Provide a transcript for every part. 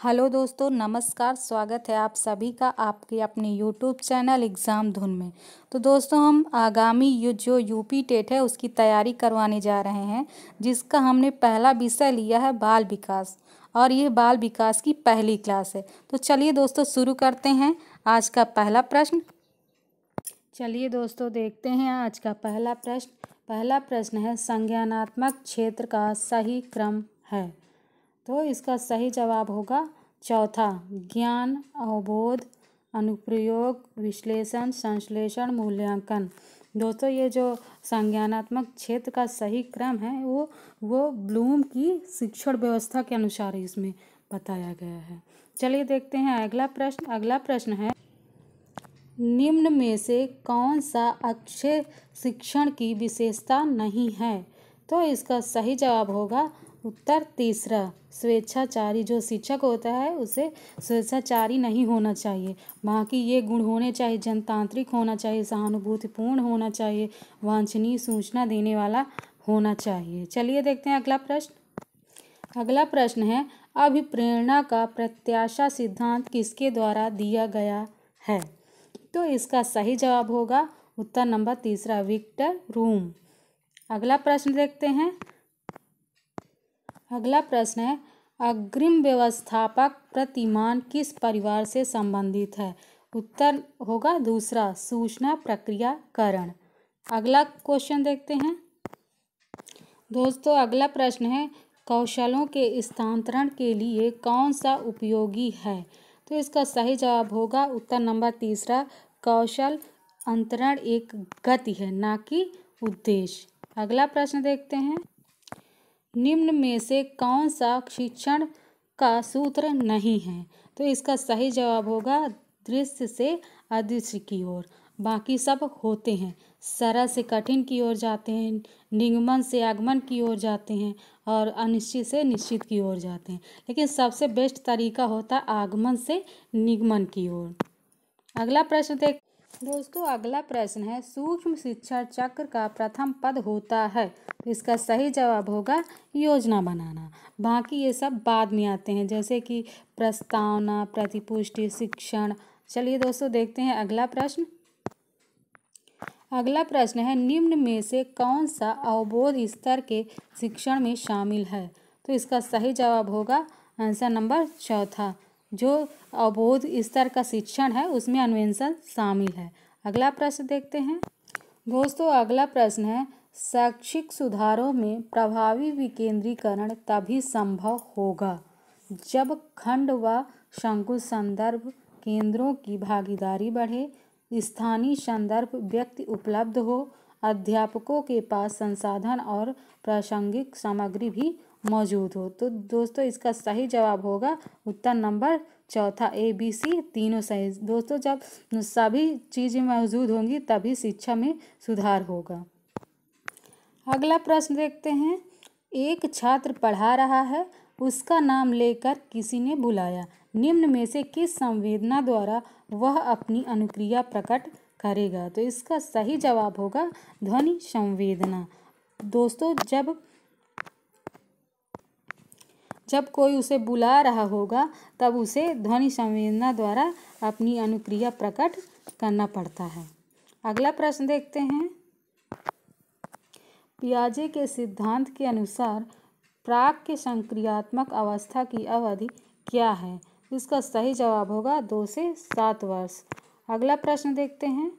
Hello दोस्तों, नमस्कार। स्वागत है आप सभी का आपके अपने यूट्यूब चैनल एग्ज़ाम धुन में। तो दोस्तों, हम आगामी जो यूपी टेट है उसकी तैयारी करवाने जा रहे हैं, जिसका हमने पहला विषय लिया है बाल विकास, और ये बाल विकास की पहली क्लास है। तो चलिए दोस्तों, शुरू करते हैं आज का पहला प्रश्न। चलिए दोस्तों, देखते हैं आज का पहला प्रश्न। पहला प्रश्न है, संज्ञानात्मक क्षेत्र का सही क्रम है। तो इसका सही जवाब होगा चौथा, ज्ञान, अवबोध, अनुप्रयोग, विश्लेषण, संश्लेषण, मूल्यांकन। दोस्तों, ये जो संज्ञानात्मक क्षेत्र का सही क्रम है वो ब्लूम की शिक्षण व्यवस्था के अनुसार इसमें बताया गया है। चलिए देखते हैं अगला प्रश्न। अगला प्रश्न है, निम्न में से कौन सा अक्षय शिक्षण की विशेषता नहीं है। तो इसका सही जवाब होगा उत्तर तीसरा, स्वेच्छाचारी। जो शिक्षक होता है उसे स्वेच्छाचारी नहीं होना चाहिए। बाकी ये गुण होने चाहिए, जनतांत्रिक होना चाहिए, सहानुभूतिपूर्ण होना चाहिए, वांछनीय सूचना देने वाला होना चाहिए। चलिए देखते हैं अगला प्रश्न। अगला प्रश्न है, अभिप्रेरणा का प्रत्याशा सिद्धांत किसके द्वारा दिया गया है। तो इसका सही जवाब होगा उत्तर नंबर तीसरा, विक्टर रूम। अगला प्रश्न देखते हैं। अगला प्रश्न है, अग्रिम व्यवस्थापक प्रतिमान किस परिवार से संबंधित है। उत्तर होगा दूसरा, सूचना प्रक्रियाकरण। अगला क्वेश्चन देखते हैं दोस्तों। अगला प्रश्न है, कौशलों के स्थानांतरण के लिए कौन सा उपयोगी है। तो इसका सही जवाब होगा उत्तर नंबर तीसरा, कौशल अंतरण एक गति है, ना कि उद्देश्य। अगला प्रश्न देखते हैं, निम्न में से कौन सा शिक्षण का सूत्र नहीं है। तो इसका सही जवाब होगा दृश्य से अदृश्य की ओर। बाकी सब होते हैं, सरल से कठिन की ओर जाते हैं, निगमन से आगमन की ओर जाते हैं, और अनिश्चित से निश्चित की ओर जाते हैं, लेकिन सबसे बेस्ट तरीका होता है आगमन से निगमन की ओर। अगला प्रश्न देख दोस्तों। अगला प्रश्न है, सूक्ष्म शिक्षा चक्र का प्रथम पद होता है। तो इसका सही जवाब होगा योजना बनाना। बाकी ये सब बाद में आते हैं, जैसे कि प्रस्तावना, प्रतिपुष्टि, शिक्षण। चलिए दोस्तों देखते हैं अगला प्रश्न। अगला प्रश्न है, निम्न में से कौन सा अवबोध स्तर के शिक्षण में शामिल है। तो इसका सही जवाब होगा आंसर नंबर चौथा, जो अवबोध स्तर का शिक्षण है उसमें अन्वेषण शामिल है। अगला प्रश्न देखते हैं दोस्तों। अगला प्रश्न है, शैक्षिक सुधारों में प्रभावी विकेंद्रीकरण तभी संभव होगा जब खंड व शंकु संदर्भ केंद्रों की भागीदारी बढ़े, स्थानीय संदर्भ व्यक्ति उपलब्ध हो, अध्यापकों के पास संसाधन और प्रासंगिक सामग्री भी मौजूद हो। तो दोस्तों, इसका सही जवाब होगा उत्तर नंबर चौथा, ABC तीनों सही। दोस्तों, जब सभी चीज़ें मौजूद होंगी तभी शिक्षा में सुधार होगा। अगला प्रश्न देखते हैं, एक छात्र पढ़ा रहा है, उसका नाम लेकर किसी ने बुलाया, निम्न में से किस संवेदना द्वारा वह अपनी अनुक्रिया प्रकट करेगा। तो इसका सही जवाब होगा ध्वनि संवेदना। दोस्तों, जब कोई उसे बुला रहा होगा तब उसे ध्वनि संवेदना द्वारा अपनी अनुक्रिया प्रकट करना पड़ता है। अगला प्रश्न देखते हैं, पियाजे के सिद्धांत के अनुसार प्राक् संक्रियात्मक अवस्था की अवधि क्या है। इसका सही जवाब होगा 2 से 7 वर्ष। अगला प्रश्न देखते हैं,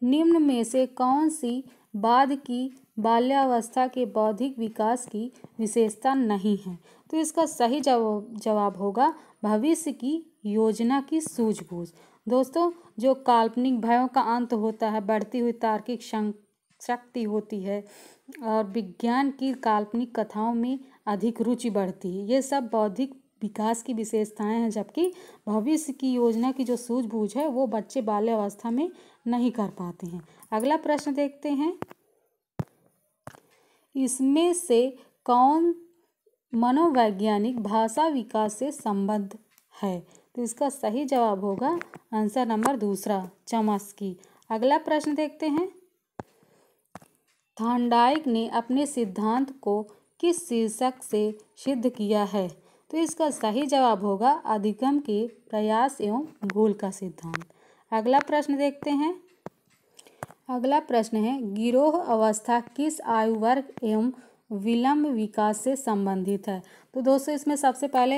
निम्न में से कौन सी बाद की बाल्यावस्था के बौद्धिक विकास की विशेषता नहीं है। तो इसका सही जवाब होगा भविष्य की योजना की सूझबूझ। दोस्तों, जो काल्पनिक भयों का अंत होता है, बढ़ती हुई तार्किक शक्ति होती है, और विज्ञान की काल्पनिक कथाओं में अधिक रुचि बढ़ती है, ये सब बौद्धिक विकास की विशेषताएं हैं। जबकि भविष्य की योजना की जो सूझबूझ है वो बच्चे बाल्यावस्था में नहीं कर पाते हैं। अगला प्रश्न देखते हैं, इसमें से कौन मनोवैज्ञानिक भाषा विकास से संबद्ध है। तो इसका सही जवाब होगा आंसर नंबर दूसरा, चॉम्स्की। अगला प्रश्न देखते हैं, थॉर्नडाइक ने अपने सिद्धांत को किस शीर्षक से सिद्ध किया है। तो इसका सही जवाब होगा अधिगम के प्रयास एवं भूल का सिद्धांत। अगला प्रश्न देखते हैं। अगला प्रश्न है गिरोह अवस्था किस आयु वर्ग एवं विलंब विकास से संबंधित है। तो दोस्तों इसमें सबसे पहले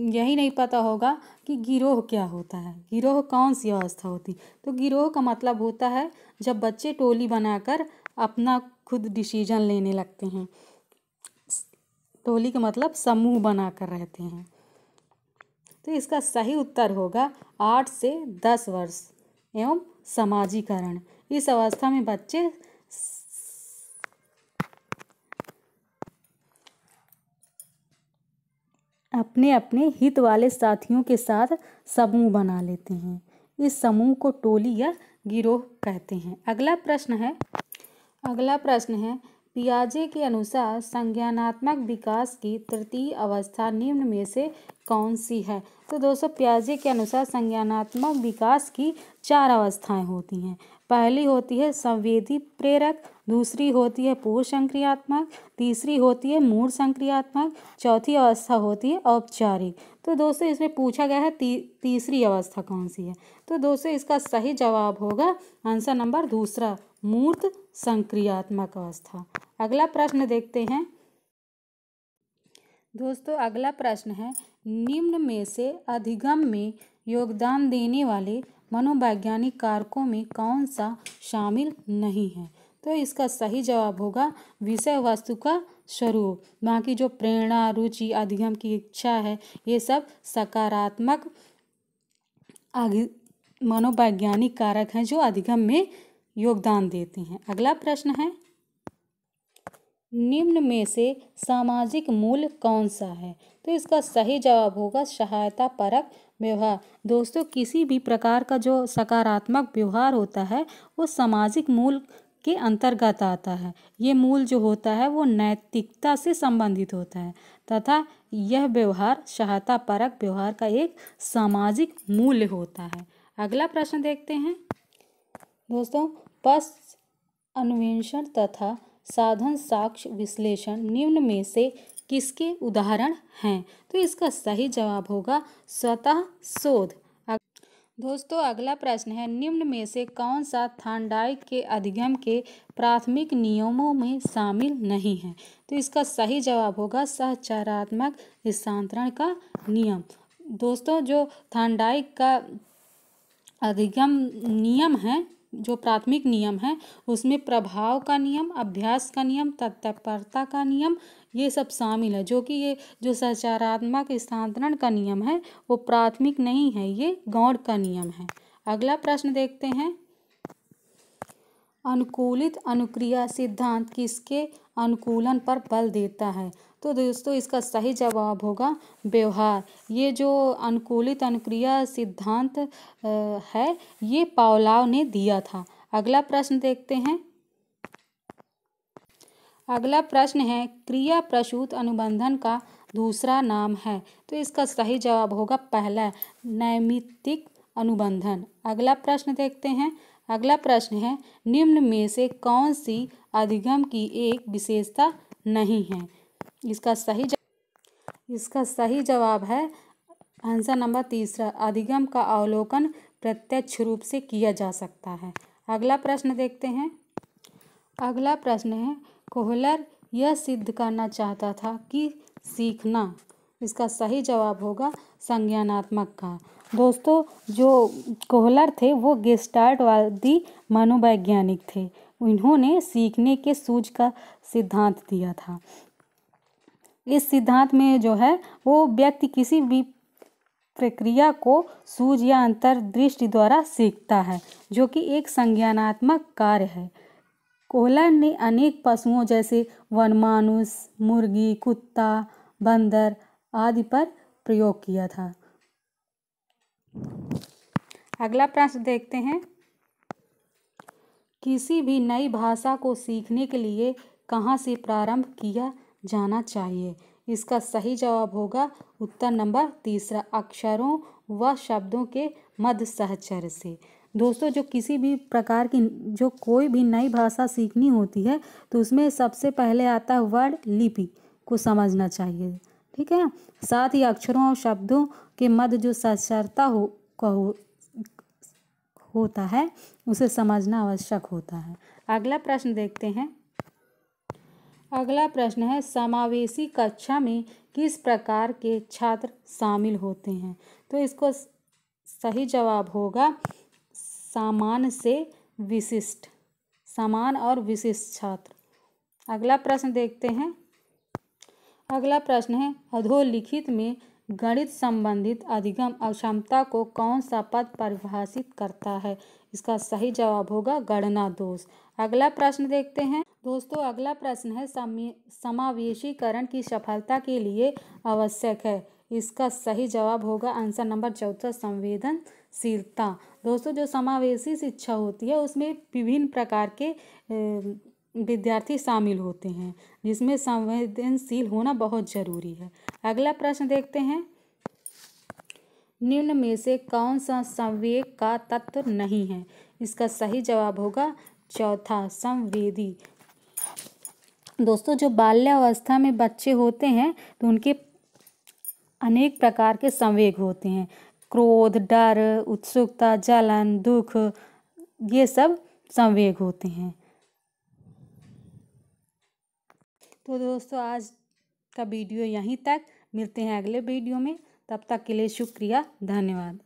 यही नहीं पता होगा कि गिरोह क्या होता है, गिरोह कौन सी अवस्था होती। तो गिरोह का मतलब होता है जब बच्चे टोली बनाकर अपना खुद डिसीजन लेने लगते हैं। टोली का मतलब समूह बनाकर रहते हैं। तो इसका सही उत्तर होगा 8 से 10 वर्ष एवं समाजीकरण। इस अवस्था में बच्चे अपने अपने हित वाले साथियों के साथ समूह बना लेते हैं। इस समूह को टोली या गिरोह कहते हैं। अगला प्रश्न है पियाजे के अनुसार संज्ञानात्मक विकास की तृतीय अवस्था निम्न में से कौन सी है। तो दोस्तों पियाजे के अनुसार संज्ञानात्मक विकास की 4 अवस्थाएं होती हैं। पहली होती है संवेदी प्रेरक, दूसरी होती है पूर्व संक्रियात्मक, तीसरी होती है मूढ़ संक्रियात्मक, चौथी अवस्था होती है औपचारिक। तो दोस्तों इसमें पूछा गया है तीसरी अवस्था कौन सी है। तो दोस्तों इसका सही जवाब होगा आंसर नंबर दूसरा, मूर्त संक्रियात्मक अवस्था। अगला प्रश्न देखते हैं। दोस्तों अगला प्रश्न है निम्न में से अधिगम में योगदान देने वाले मनोवैज्ञानिक कारकों में कौन सा शामिल नहीं है। तो इसका सही जवाब होगा विषय वस्तु का स्वरूप। बाकी जो प्रेरणा, रुचि, अधिगम की इच्छा है, ये सब सकारात्मक मनोवैज्ञानिक कारक हैं जो अधिगम में योगदान देते हैं। अगला प्रश्न है निम्न में से सामाजिक मूल्य कौन सा है। तो इसका सही जवाब होगा सहायता परक व्यवहार। दोस्तों किसी भी प्रकार का जो सकारात्मक व्यवहार होता है वो सामाजिक मूल्य के अंतर्गत आता है। ये मूल्य जो होता है वो नैतिकता से संबंधित होता है तथा यह व्यवहार सहायता परक व्यवहार का एक सामाजिक मूल्य होता है। अगला प्रश्न देखते हैं। दोस्तों पश्च अन्वेषण तथा साधन साक्ष्य विश्लेषण निम्न में से किसके उदाहरण हैं। तो इसका सही जवाब होगा स्वतः शोध। दोस्तों अगला प्रश्न है निम्न में से कौन सा थार्नडाइक के अधिगम के प्राथमिक नियमों में शामिल नहीं है। तो इसका सही जवाब होगा सहचारात्मक स्थानांतरण का नियम। दोस्तों जो थार्नडाइक का अधिगम नियम है, जो प्राथमिक नियम है, उसमें प्रभाव का नियम, अभ्यास का नियम, तत्परता का नियम, ये सब शामिल है। जो कि ये जो सहचारात्मक स्थानांतरण का नियम है वो प्राथमिक नहीं है, ये गौड़ का नियम है। अगला प्रश्न देखते हैं। अनुकूलित अनुक्रिया सिद्धांत किसके अनुकूलन पर बल देता है। तो दोस्तों इसका सही जवाब होगा व्यवहार। ये जो अनुकूलित अनुक्रिया सिद्धांत है ये पावलोव ने दिया था। अगला प्रश्न देखते हैं। अगला प्रश्न है क्रिया प्रसूत अनुबंधन का दूसरा नाम है। तो इसका सही जवाब होगा पहला, नैमित्तिक अनुबंधन। अगला प्रश्न देखते हैं। अगला प्रश्न है निम्न में से कौन सी अधिगम की एक विशेषता नहीं है। इसका सही जवाब है आंसर नंबर तीसरा, अधिगम का अवलोकन प्रत्यक्ष रूप से किया जा सकता है। अगला प्रश्न देखते हैं। अगला प्रश्न है कोहलर यह सिद्ध करना चाहता था कि सीखना, इसका सही जवाब होगा संज्ञानात्मक का। दोस्तों जो कोहलर थे वो गेस्टाल्टवादी मनोवैज्ञानिक थे। इन्होंने सीखने के सूझ का सिद्धांत दिया था। इस सिद्धांत में जो है वो व्यक्ति किसी भी प्रक्रिया को सूझ या अंतर्दृष्टि द्वारा सीखता है जो कि एक संज्ञानात्मक कार्य है। कोहलर ने अनेक पशुओं जैसे वनमानुष, मुर्गी, कुत्ता, बंदर आदि पर प्रयोग किया था। अगला प्रश्न देखते हैं। किसी भी नई भाषा को सीखने के लिए कहाँ से प्रारंभ किया जाना चाहिए। इसका सही जवाब होगा उत्तर नंबर तीसरा, अक्षरों व शब्दों के मध्य साहचर्य से। दोस्तों जो किसी भी प्रकार की जो कोई भी नई भाषा सीखनी होती है तो उसमें सबसे पहले आता है वर्ड लिपि को समझना चाहिए। ठीक है। साथ ही अक्षरों और शब्दों के मध्य जो साक्षरता होता है उसे समझना आवश्यक होता है। अगला प्रश्न देखते हैं। अगला प्रश्न है, समावेशी कक्षा में किस प्रकार के छात्र शामिल होते हैं? तो इसको सही जवाब होगा सामान्य से विशिष्ट, समान और विशिष्ट छात्र। अगला प्रश्न देखते हैं। अगला प्रश्न है, अधोलिखित में गणित संबंधित अधिगम अक्षमता को कौन सा पद परिभाषित करता है? इसका सही जवाब होगा गणना दोष। अगला प्रश्न देखते हैं। दोस्तों अगला प्रश्न है, समावेशीकरण की सफलता के लिए आवश्यक है। इसका सही जवाब होगा आंसर नंबर 14 संवेदनशीलता। दोस्तों जो समावेशी शिक्षा होती है उसमें विभिन्न प्रकार के विद्यार्थी शामिल होते हैं, जिसमें संवेदनशील होना बहुत जरूरी है। अगला प्रश्न देखते हैं। निम्न में से कौन सा संवेग का तत्व नहीं है? इसका सही जवाब होगा चौथा संवेदी। दोस्तों जो बाल्यावस्था में बच्चे होते हैं तो उनके अनेक प्रकार के संवेग होते हैं। क्रोध, डर, उत्सुकता, जलन, दुख, ये सब संवेग होते हैं। तो दोस्तों आज का वीडियो यहीं तक, मिलते हैं अगले वीडियो में। तब तक के लिए शुक्रिया, धन्यवाद।